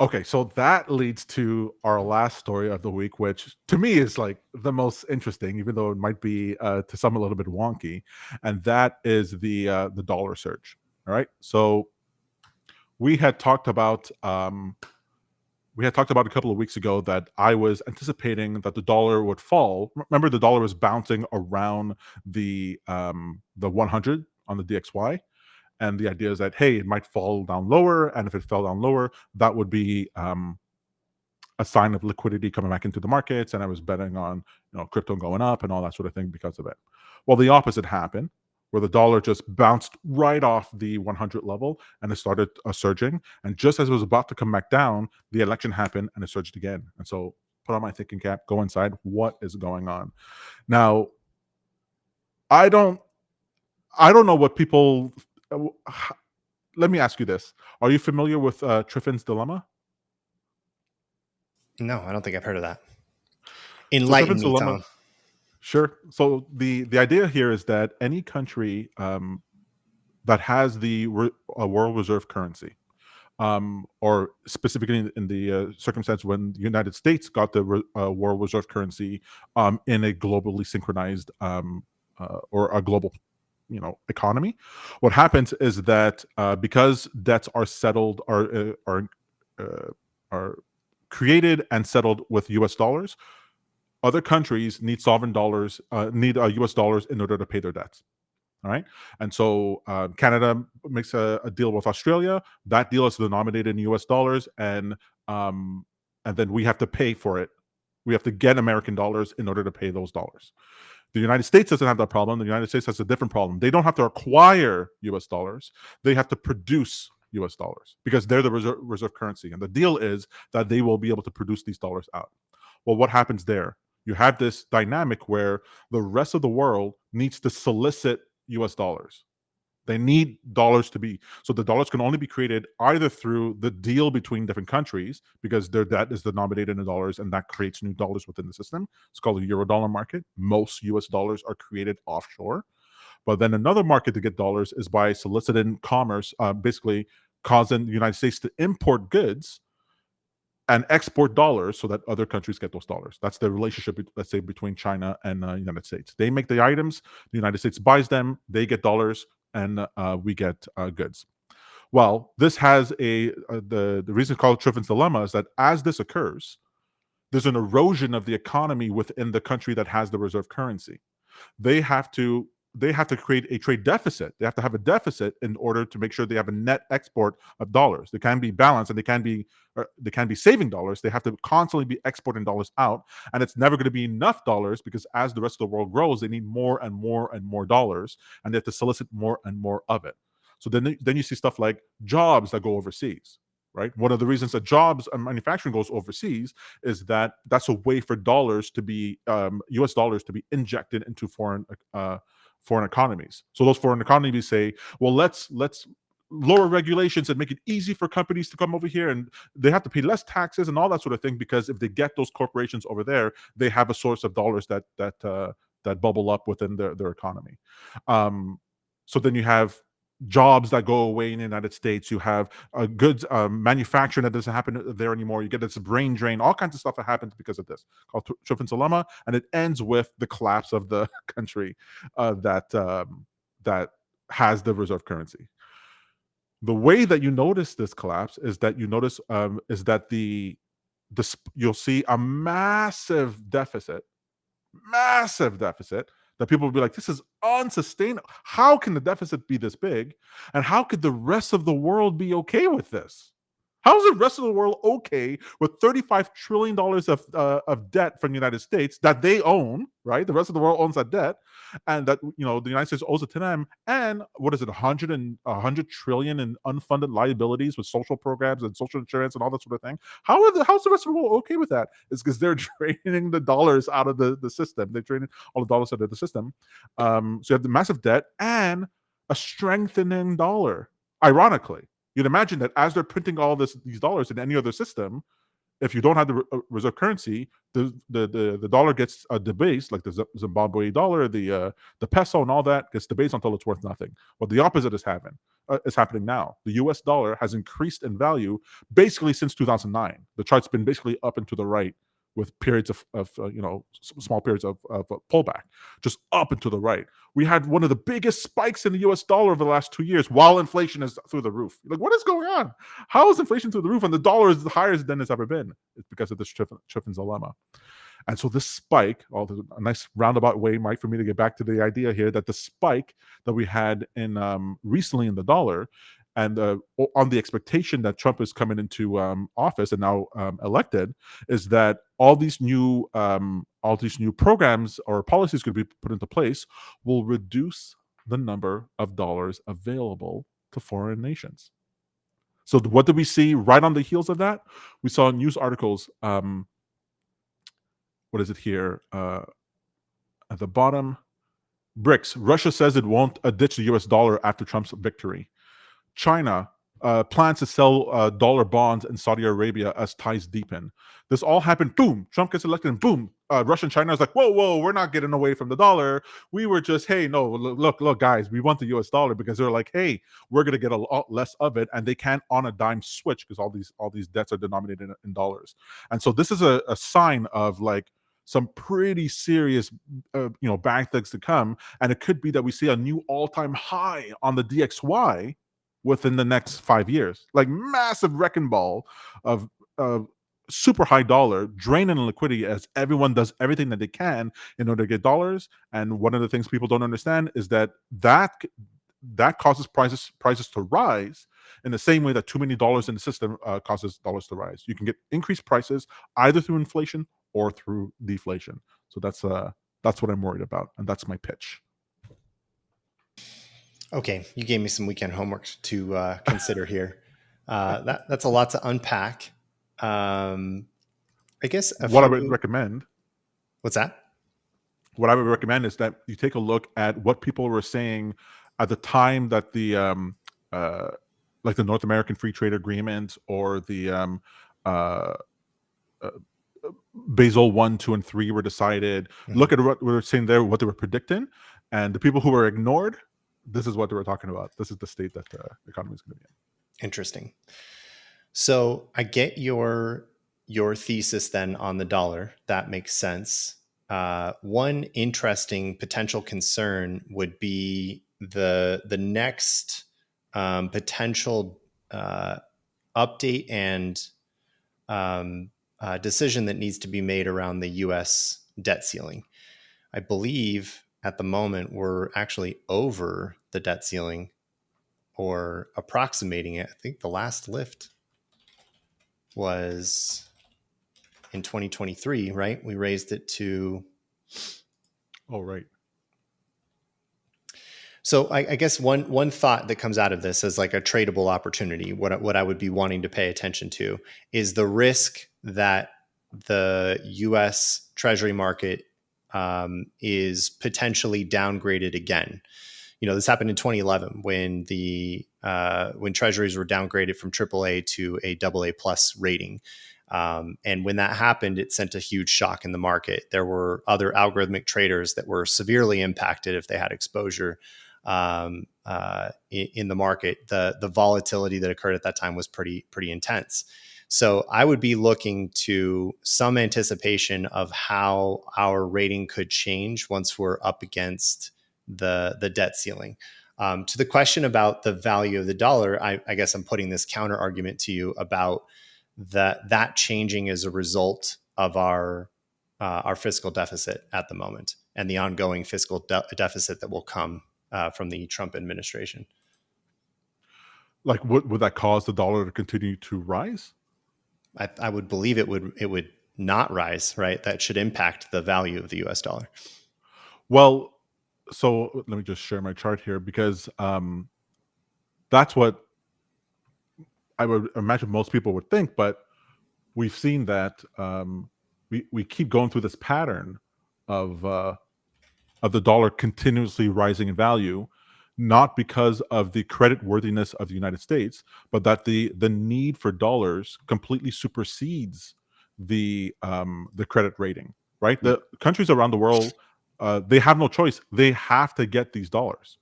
Okay, so that leads to our last story of the week, which to me is like the most interesting, even though it might be to some a little bit wonky, and that is the dollar surge. All right, so we had talked about a couple of weeks ago that I was anticipating that the dollar would fall. Remember, the dollar was bouncing around the 100 on the DXY, and the idea is that hey, it might fall down lower, and if it fell down lower, that would be a sign of liquidity coming back into the markets, and I was betting on crypto going up and all that sort of thing because of it. Well, the opposite happened, where the dollar just bounced right off the 100 level and it started surging. And just as it was about to come back down, the election happened and it surged again. And so, put on my thinking cap, go inside. What is going on now? I don't, I don't know what people. uh, Let me ask you this: are you familiar with Triffin's dilemma? No, I don't think I've heard of that. So Enlighten Triffin's me, dilemma. Tom. Sure. So the idea here is that any country that has the world reserve currency, or specifically in the circumstance when the United States got the world reserve currency in a globally synchronized or a global economy, what happens is that because debts are settled uh, are created and settled with US dollars, other countries need sovereign dollars, need US dollars in order to pay their debts. All right. And so Canada makes a deal with Australia. That deal is denominated in US dollars. And then we have to pay for it. We have to get American dollars in order to pay those dollars. The United States doesn't have that problem. The United States has a different problem. They don't have to acquire US dollars, they have to produce US dollars because they're the reserve currency. And the deal is that they will be able to produce these dollars out. Well, what happens there? You have this dynamic where the rest of the world needs to solicit US dollars. They need dollars to be, so the dollars can only be created either through the deal between different countries because their debt is denominated in dollars and that creates new dollars within the system. It's called the euro dollar market. Most US dollars are created offshore. But then another market to get dollars is by soliciting commerce, basically causing the United States to import goods and export dollars so that other countries get those dollars. That's the relationship, let's say, between China and United States. They make the items, the United States buys them, they get dollars, and we get goods. Well, this has the reason called Triffin's dilemma is that as this occurs, there's an erosion of the economy within the country that has the reserve currency. They have to they have to create a trade deficit. They have to have a deficit in order to make sure they have a net export of dollars. They can be balanced and they can be saving dollars. They have to constantly be exporting dollars out, and it's never going to be enough dollars because as the rest of the world grows, they need more and more and more dollars, and they have to solicit more and more of it. So then you see stuff like jobs that go overseas. Right. One of the reasons that jobs and manufacturing goes overseas is that that's a way for dollars to be U.S. dollars to be injected into foreign economies. So those foreign economies say, well, let's lower regulations and make it easy for companies to come over here, and they have to pay less taxes and all that sort of thing because if they get those corporations over there, they have a source of dollars that bubble up within their economy. Um, so then you have jobs that go away in the United States. You have goods manufacturing that doesn't happen there anymore. You get this brain drain. All kinds of stuff that happens because of this, called Triffin's dilemma, and it ends with the collapse of the country that has the reserve currency. The way that you notice this collapse is that you'll see a massive deficit that people will be like, this is unsustainable. How can the deficit be this big? And how could the rest of the world be okay with this? How is the rest of the world okay with $35 trillion of debt from the United States that they own, right? The rest of the world owns that debt, and that the United States owes it to them. And what is it, 100 trillion in unfunded liabilities with social programs and social insurance and all that sort of thing. How's the rest of the world okay with that? It's because they're draining the dollars out of the system. They're draining all the dollars out of the system. So you have the massive debt and a strengthening dollar. Ironically, you'd imagine that as they're printing all these dollars in any other system, if you don't have the reserve currency, the dollar gets debased, like the Zimbabwe dollar, the peso, and all that gets debased until it's worth nothing. Well, the opposite is happening now. The U.S. dollar has increased in value basically since 2009. The chart's been basically up and to the right with periods of small periods of pullback, just up and to the right. We had one of the biggest spikes in the U.S. dollar over the last 2 years, while inflation is through the roof. Like, what is going on? How is inflation through the roof and the dollar is higher than it's ever been? It's because of this Triffin's dilemma. And so this spike, a nice roundabout way, Mike, for me to get back to the idea here that the spike that we had in recently in the dollar, and on the expectation that Trump is coming into office and now elected, is that all these new programs or policies could be put into place will reduce the number of dollars available to foreign nations. So what did we see right on the heels of that? We saw news articles. What is it here? At the bottom, BRICS. Russia says it won't ditch the US dollar after Trump's victory. China plans to sell dollar bonds in Saudi Arabia as ties deepen. This all happened. Boom, Trump gets elected, and boom, Russia and China is like, whoa, we're not getting away from the dollar. We were just, hey, no, look, guys, we want the U.S. dollar, because they're like, hey, we're gonna get a lot less of it, and they can't on a dime switch because all these debts are denominated in dollars. And so this is a sign of like some pretty serious bad things to come, and it could be that we see a new all-time high on the DXY within the next 5 years, like massive wrecking ball of super high dollar draining liquidity as everyone does everything that they can in order to get dollars. And one of the things people don't understand is that causes prices to rise in the same way that too many dollars in the system causes dollars to rise. You can get increased prices either through inflation or through deflation. So that's what I'm worried about, and that's my pitch. Okay, you gave me some weekend homework to consider here. That's a lot to unpack. I guess what I would recommend. What's that? What I would recommend is that you take a look at what people were saying at the time that the like the North American Free Trade Agreement or the Basel 1, 2, and 3 were decided. Mm-hmm. Look at what we were saying there, what they were predicting, and the people who were ignored. This is what they were talking about. This is the state that the economy is going to be in. Interesting. So I get your thesis then on the dollar. That makes sense. One interesting potential concern would be the next potential update and decision that needs to be made around the U.S. debt ceiling. I believe at the moment we're actually over the debt ceiling or approximating it. I think the last lift was in 2023, right? We raised it to... Oh, right. So I guess one thought that comes out of this as like a tradable opportunity, what I would be wanting to pay attention to is the risk that the U.S. Treasury market is potentially downgraded again. This happened in 2011 when when treasuries were downgraded from AAA to a AA plus rating. And when that happened, it sent a huge shock in the market. There were other algorithmic traders that were severely impacted if they had exposure in the market. The volatility that occurred at that time was pretty intense. So I would be looking to some anticipation of how our rating could change once we're up against the debt ceiling. To the question about the value of the dollar, I guess I'm putting this counter argument to you about that changing as a result of our fiscal deficit at the moment and the ongoing fiscal deficit that will come from the Trump administration. Like, would that cause the dollar to continue to rise? I would believe it would not rise, right? That should impact the value of the U.S. dollar. Well, so let me just share my chart here, because that's what I would imagine most people would think. But we've seen that we keep going through this pattern of the dollar continuously rising in value, not because of the credit worthiness of the United States, but that the need for dollars completely supersedes the credit rating, right? The countries around the world, they have no choice. They have to get these dollars.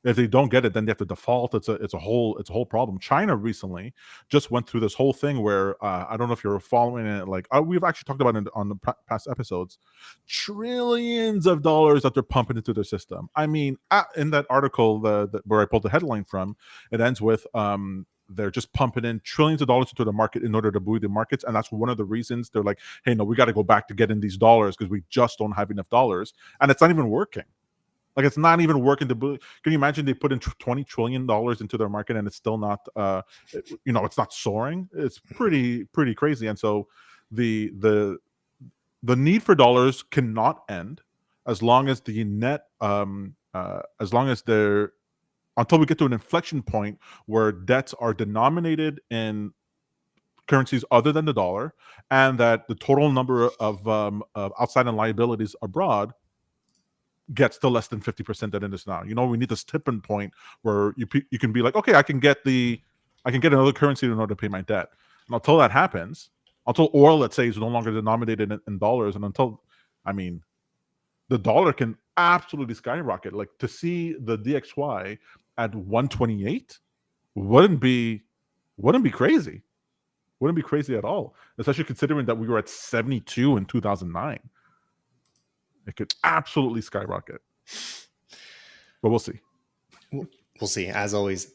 If they don't get it, then they have to default. It's a whole problem. China recently just went through this whole thing where I don't know if you're following it. Like we've actually talked about it on the past episodes, trillions of dollars that they're pumping into their system. I mean, in that article where I pulled the headline from, it ends with they're just pumping in trillions of dollars into the market in order to buoy the markets, and that's one of the reasons they're like, hey, no, we got to go back to getting these dollars because we just don't have enough dollars, and it's not even working. Like it's not even working to. Can you imagine they put in $20 trillion into their market and it's still not, it's not soaring. It's pretty crazy. And so the need for dollars cannot end as long as the net, as long as they're until we get to an inflection point where debts are denominated in currencies other than the dollar, and that the total number of outstanding liabilities abroad gets to less than 50% than it is now. We need this tipping point where you can be like, okay, I can get another currency in order to pay my debt. And until that happens, until oil, let's say, is no longer denominated in dollars, and until, I mean, the dollar can absolutely skyrocket. Like to see the DXY at 128 wouldn't be crazy. Wouldn't be crazy at all, especially considering that we were at 72 in 2009. It could absolutely skyrocket. But we'll see. We'll see. As always,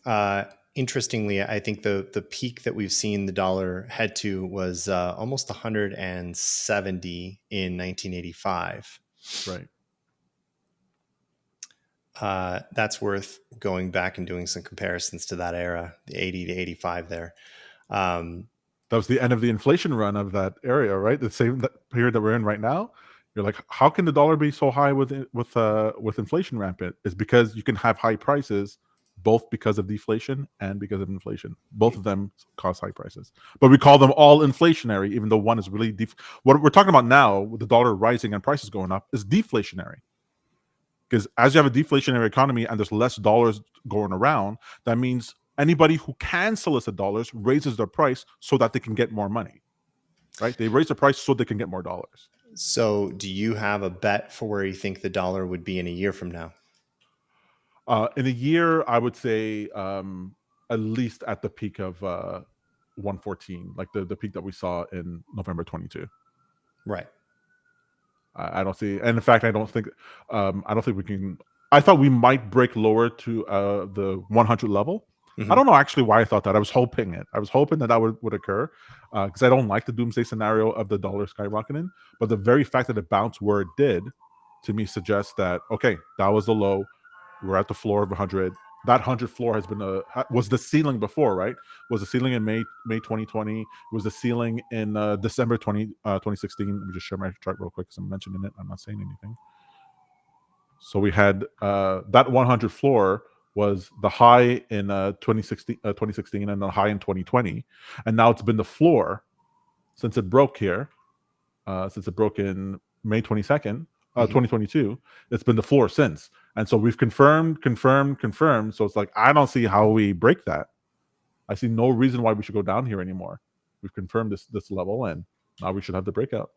interestingly, I think the peak that we've seen the dollar head to was almost 170 in 1985. Right. That's worth going back and doing some comparisons to that era, the 80 to 85 there. That was the end of the inflation run of that area, right? The same period that we're in right now. You're like, how can the dollar be so high with inflation rampant? It's because you can have high prices, both because of deflation and because of inflation. Both of them cause high prices, but we call them all inflationary, even though one is really what we're talking about now, with the dollar rising and prices going up, is deflationary. Because as you have a deflationary economy and there's less dollars going around, that means anybody who can solicit dollars raises their price so that they can get more money, right? They raise the price so they can get more dollars. So do you have a bet for where you think the dollar would be in a year from now? In a year, I would say at least at the peak of 114, like the peak that we saw in November 22. Right. I don't see, and in fact, I don't think we can. I thought we might break lower to the 100 level. I don't know actually why I thought that. I was hoping that would occur because I don't like the doomsday scenario of the dollar skyrocketing. But the very fact that it bounced where it did, to me, suggests that okay, that was the low. We're at the floor of 100. That 100 floor has been was the ceiling before, right? Was the ceiling in May 2020? Was the ceiling in December 2016? Let me just share my chart real quick because I'm mentioning it. I'm not saying anything. So we had that 100 floor was the high in 2016 and the high in 2020, and now it's been the floor since it broke here, since it broke in May 22nd, 2022. It's been the floor since, and so we've confirmed. So it's like I don't see how we break that. I see no reason why we should go down here anymore. We've confirmed this level, and now we should have the breakout.